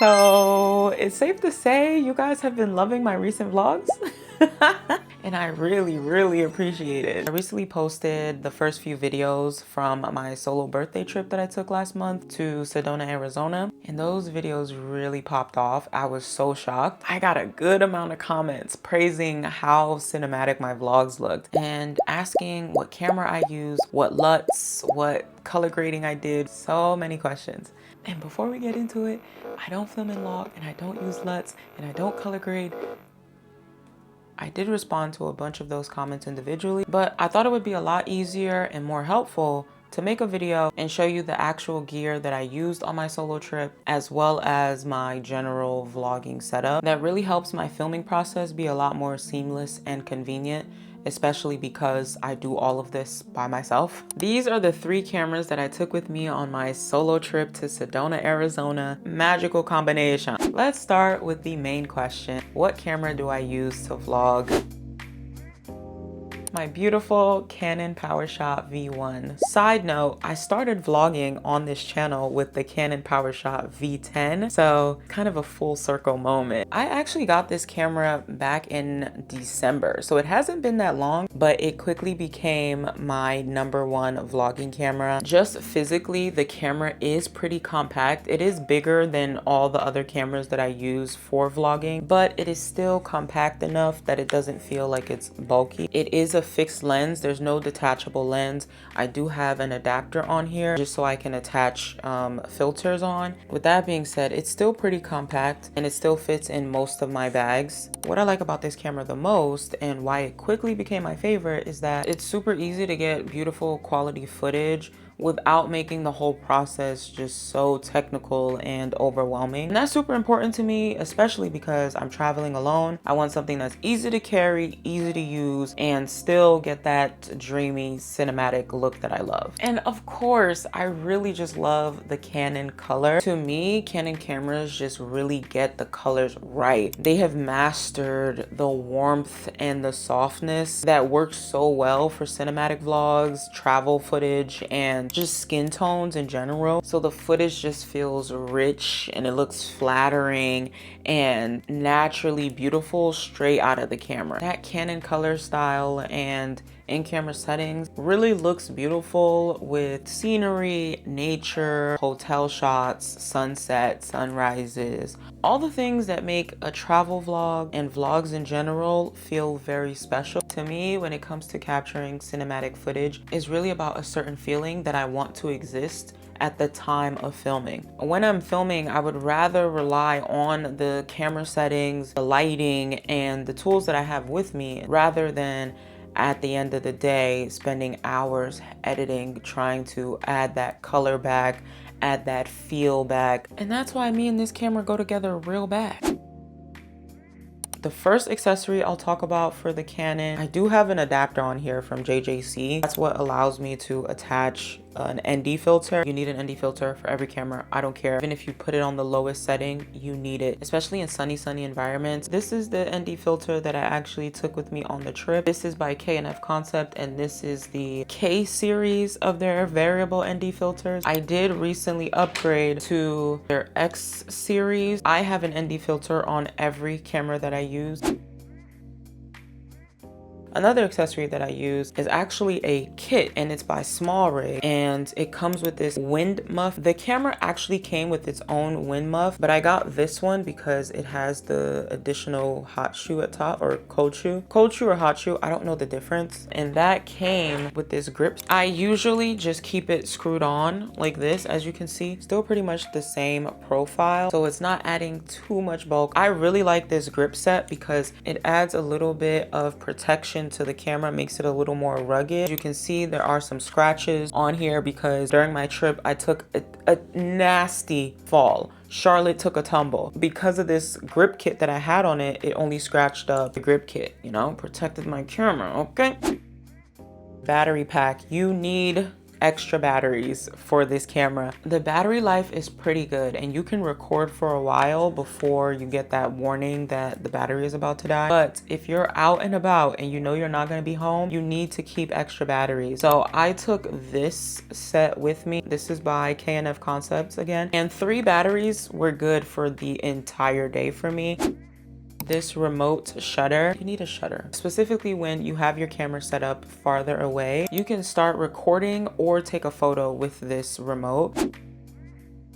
So it's safe to say you guys have been loving my recent vlogs. And I really appreciate it. I recently posted the first few videos from my solo birthday trip that I took last month to Sedona, Arizona. And those videos really popped off. I was so shocked. I got a good amount of comments praising how cinematic my vlogs looked and asking what camera I used, what LUTs, what color grading I did. So many questions. And before we get into it, I don't film in log and I don't use LUTs and I don't color grade. I did respond to a bunch of those comments individually, but I thought it would be a lot easier and more helpful to make a video and show you the actual gear that I used on my solo trip, as well as my general vlogging setup. That really helps my filming process be a lot more seamless and convenient, especially because I do all of this by myself. These are the 3 cameras that I took with me on my solo trip to Sedona, Arizona. Magical combination. Let's start with the main question. What camera do I use to vlog? My beautiful Canon PowerShot V1. Side note, I started vlogging on this channel with the Canon PowerShot V10, so kind of a full circle moment. I actually got this camera back in December, so it hasn't been that long, but it quickly became my #1 vlogging camera. Just physically, the camera is pretty compact. It is bigger than all the other cameras that I use for vlogging, but it is still compact enough that it doesn't feel like it's bulky. It is a fixed lens. There's no detachable lens. I do have an adapter on here just so I can attach filters on. With that being said, it's still pretty compact and it still fits in most of my bags. What I like about this camera the most and why it quickly became my favorite is that it's super easy to get beautiful quality footage without making the whole process just so technical and overwhelming. And that's super important to me, especially because I'm traveling alone. I want something that's easy to carry, easy to use, and still get that dreamy cinematic look that I love. And of course, I really just love the Canon color. To me, Canon cameras just really get the colors right. They have mastered the warmth and the softness that works so well for cinematic vlogs, travel footage, and just skin tones in general. So the footage just feels rich and it looks flattering and naturally beautiful straight out of the camera. That Canon color style and in-camera settings really looks beautiful with scenery, nature, hotel shots, sunset, sunrises, all the things that make a travel vlog and vlogs in general feel very special. To me, when it comes to capturing cinematic footage, it's really about a certain feeling that I want to exist at the time of filming. When I'm filming, I would rather rely on the camera settings, the lighting, and the tools that I have with me rather than at the end of the day spending hours editing, trying to add that color back, add that feel back. And that's why me and this camera go together real bad. The first accessory I'll talk about for the Canon, I do have an adapter on here from JJC. That's what allows me to attach an ND filter. You need an ND filter for every camera. I don't care. Even if you put it on the lowest setting, you need it, especially in sunny environments. This is the ND filter that I actually took with me on the trip. This is by K&F Concept, and this is the K series of their variable ND filters. I did recently upgrade to their X series. I have an ND filter on every camera that I use. Another accessory that I use is actually a kit, and it's by Small Rig, and it comes with this wind muff. The camera actually came with its own wind muff, but I got this one because it has the additional hot shoe at top, or cold shoe or hot shoe, I don't know the difference. And that came with this grip. I usually just keep it screwed on like this. As you can see, still pretty much the same profile, so it's not adding too much bulk. I really like this grip set because it adds a little bit of protection to the camera, makes it a little more rugged. You can see there are some scratches on here because during my trip I took a nasty fall. Charlotte took a tumble. Because of this grip kit that I had on it, it only scratched up the grip kit, you know, protected my camera, okay? Battery pack. You need extra batteries for this camera. The battery life is pretty good and you can record for a while before you get that warning that the battery is about to die. But if you're out and about and you know you're not going to be home, you need to keep extra batteries. So I took this set with me. This is by Canon Concepts again, and 3 batteries were good for the entire day for me. This remote shutter, you need a shutter. Specifically when you have your camera set up farther away, you can start recording or take a photo with this remote.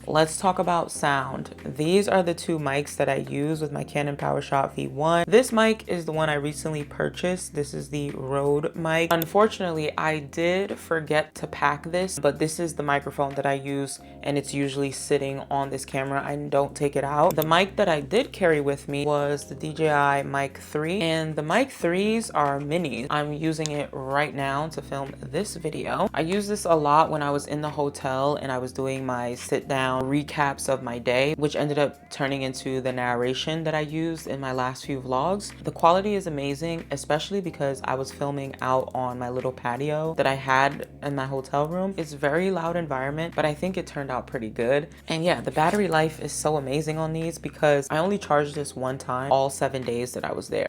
Let's talk about sound. These are the 2 mics that I use with my Canon PowerShot V1. This mic is the one I recently purchased. This is the Rode mic. Unfortunately, I did forget to pack this, but this is the microphone that I use and it's usually sitting on this camera. I don't take it out. The mic that I did carry with me was the DJI Mic 3, and the Mic 3s are minis. I'm using it right now to film this video. I used this a lot when I was in the hotel and I was doing my sit down recaps of my day, which ended up turning into the narration that I used in my last few vlogs. The quality is amazing, especially because I was filming out on my little patio that I had in my hotel room. It's a very loud environment, but I think it turned out pretty good. And yeah, the battery life is so amazing on these because I only charged this one time all 7 days that I was there.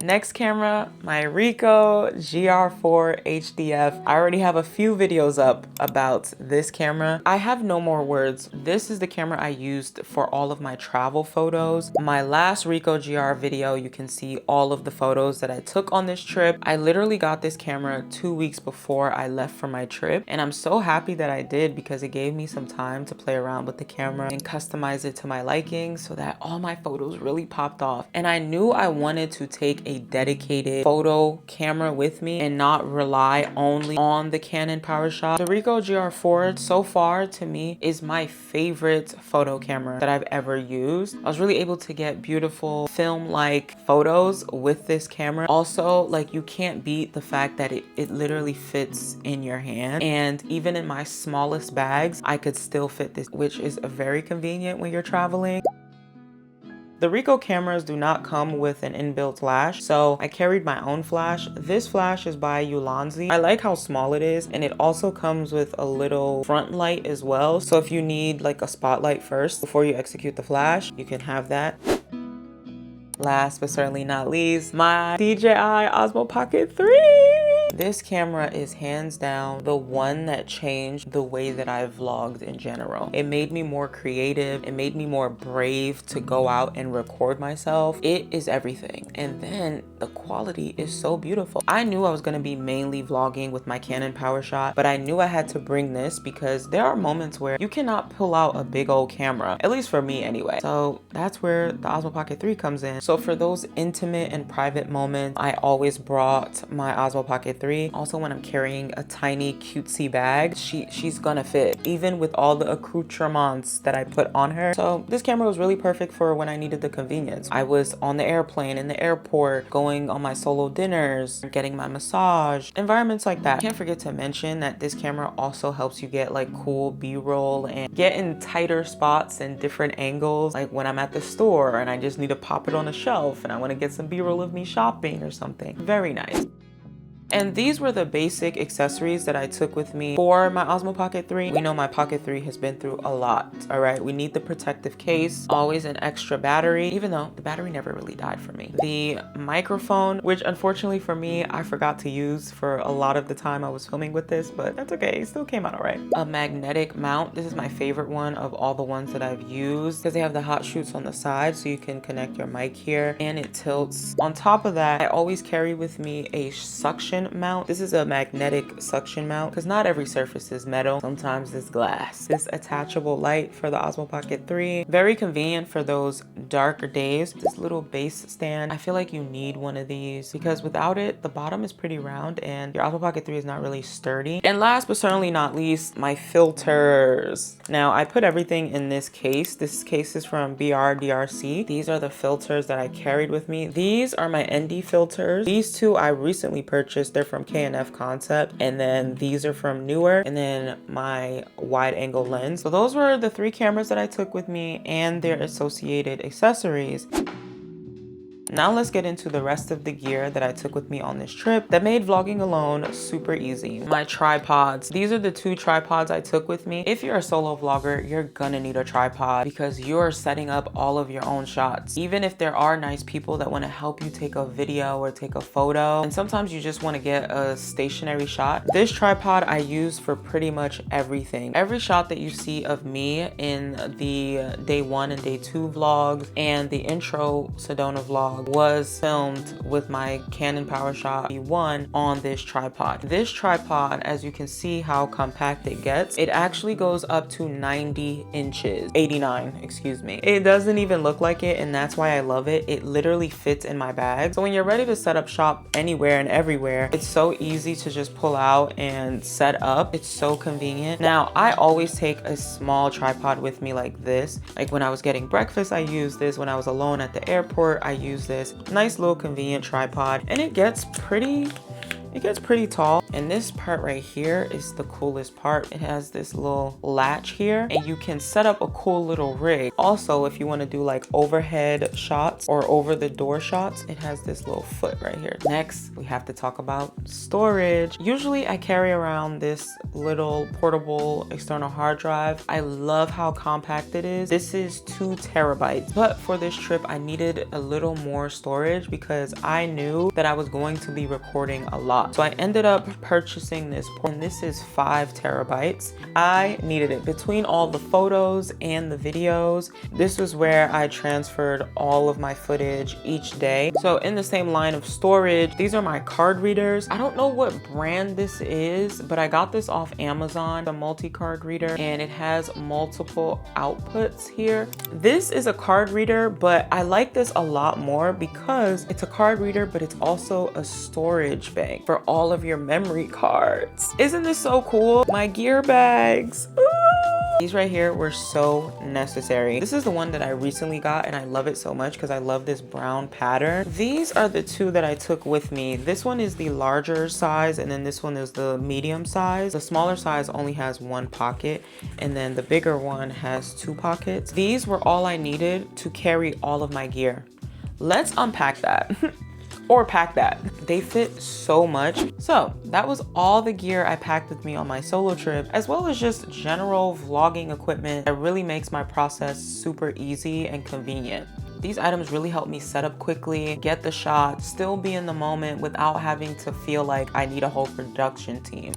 Next camera, my Ricoh GR IV HDF. I already have a few videos up about this camera. I have no more words. This is the camera I used for all of my travel photos. My last Ricoh GR video, you can see all of the photos that I took on this trip. I literally got this camera 2 weeks before I left for my trip, and I'm so happy that I did because it gave me some time to play around with the camera and customize it to my liking so that all my photos really popped off. And I knew I wanted to take a dedicated photo camera with me and not rely only on the Canon PowerShot. The Ricoh GR4 so far to me is my favorite photo camera that I've ever used. I was really able to get beautiful film-like photos with this camera. Also, like, you can't beat the fact that it literally fits in your hand, and even in my smallest bags I could still fit this, which is very convenient when you're traveling. The Ricoh cameras do not come with an inbuilt flash, so I carried my own flash. This flash is by Ulanzi. I like how small it is, and it also comes with a little front light as well. So if you need like a spotlight first before you execute the flash, you can have that. Last but certainly not least, my DJI Osmo Pocket 3. This camera is hands down the one that changed the way that I vlogged in general. It made me more creative. It made me more brave to go out and record myself. It is everything. And then the quality is so beautiful. I knew I was going to be mainly vlogging with my Canon PowerShot, but I knew I had to bring this because there are moments where you cannot pull out a big old camera, at least for me anyway. So that's where the Osmo Pocket 3 comes in. So for those intimate and private moments, I always brought my Osmo Pocket 3. Also, when I'm carrying a tiny cutesy bag, she's gonna fit, even with all the accoutrements that I put on her. So this camera was really perfect for when I needed the convenience. I was on the airplane, in the airport, going on my solo dinners, getting my massage, environments like that. Can't forget to mention that this camera also helps you get like cool B-roll and get in tighter spots and different angles, like when I'm at the store and I just need to pop it on a shelf and I want to get some B-roll of me shopping or something. Very nice. And these were the basic accessories that I took with me for my Osmo Pocket 3. We know my Pocket 3 has been through a lot, all right? We need the protective case, always an extra battery, even though the battery never really died for me. The microphone, which unfortunately for me, I forgot to use for a lot of the time I was filming with this, but that's okay, it still came out all right. A magnetic mount. This is my favorite one of all the ones that I've used because they have the hot shoots on the side so you can connect your mic here and it tilts. On top of that, I always carry with me a suction mount. This is a magnetic suction mount because not every surface is metal. Sometimes it's glass. This attachable light for the Osmo Pocket 3. Very convenient for those darker days. This little base stand. I feel like you need one of these because without it, the bottom is pretty round and your Osmo Pocket 3 is not really sturdy. And last but certainly not least, my filters. Now I put everything in this case. This case is from BRDRC. These are the filters that I carried with me. These are my ND filters. These two I recently purchased. They're from Canon Concept, and then these are from Newer, and then my wide angle lens. So those were the 3 cameras that I took with me and their associated accessories. Now let's get into the rest of the gear that I took with me on this trip that made vlogging alone super easy. My tripods. These are the 2 tripods I took with me. If you're a solo vlogger, you're gonna need a tripod because you're setting up all of your own shots. Even if there are nice people that want to help you take a video or take a photo, and sometimes you just want to get a stationary shot, this tripod I use for pretty much everything. Every shot that you see of me in the day 1 and day 2 vlogs and the intro Sedona vlog was filmed with my Canon PowerShot V1 on this tripod. This tripod, as you can see how compact it gets, it actually goes up to 90 inches, 89, excuse me. It doesn't even look like it, and that's why I love it. It literally fits in my bag. So when you're ready to set up shop anywhere and everywhere, it's so easy to just pull out and set up. It's so convenient. Now, I always take a small tripod with me like this. Like when I was getting breakfast, I used this. When I was alone at the airport, I use this. Nice little convenient tripod, and it gets pretty tall. And this part right here is the coolest part. It has this little latch here, and you can set up a cool little rig. Also, if you want to do like overhead shots or over the door shots, it has this little foot right here. Next, we have to talk about storage. Usually I carry around this little portable external hard drive. I love how compact it is. This is 2 terabytes, but for this trip I needed a little more storage because I knew that I was going to be recording a lot. So I ended up purchasing this, and this is 5 terabytes. I needed it. Between all the photos and the videos, this was where I transferred all of my footage each day. So in the same line of storage, these are my card readers. I don't know what brand this is, but I got this off Amazon, a multi-card reader, and it has multiple outputs here. This is a card reader, but I like this a lot more because it's a card reader, but it's also a storage bag for all of your memory cards. Isn't this so cool? My gear bags. Ooh. These right here were so necessary. This is the one that I recently got, and I love it so much because I love this brown pattern. These are the 2 that I took with me. This one is the larger size, and then this one is the medium size. The smaller size only has 1 pocket, and then the bigger one has 2 pockets. These were all I needed to carry all of my gear. Let's unpack that. Or pack that. They fit so much. So that was all the gear I packed with me on my solo trip, as well as just general vlogging equipment that really makes my process super easy and convenient. These items really help me set up quickly, get the shot, still be in the moment without having to feel like I need a whole production team.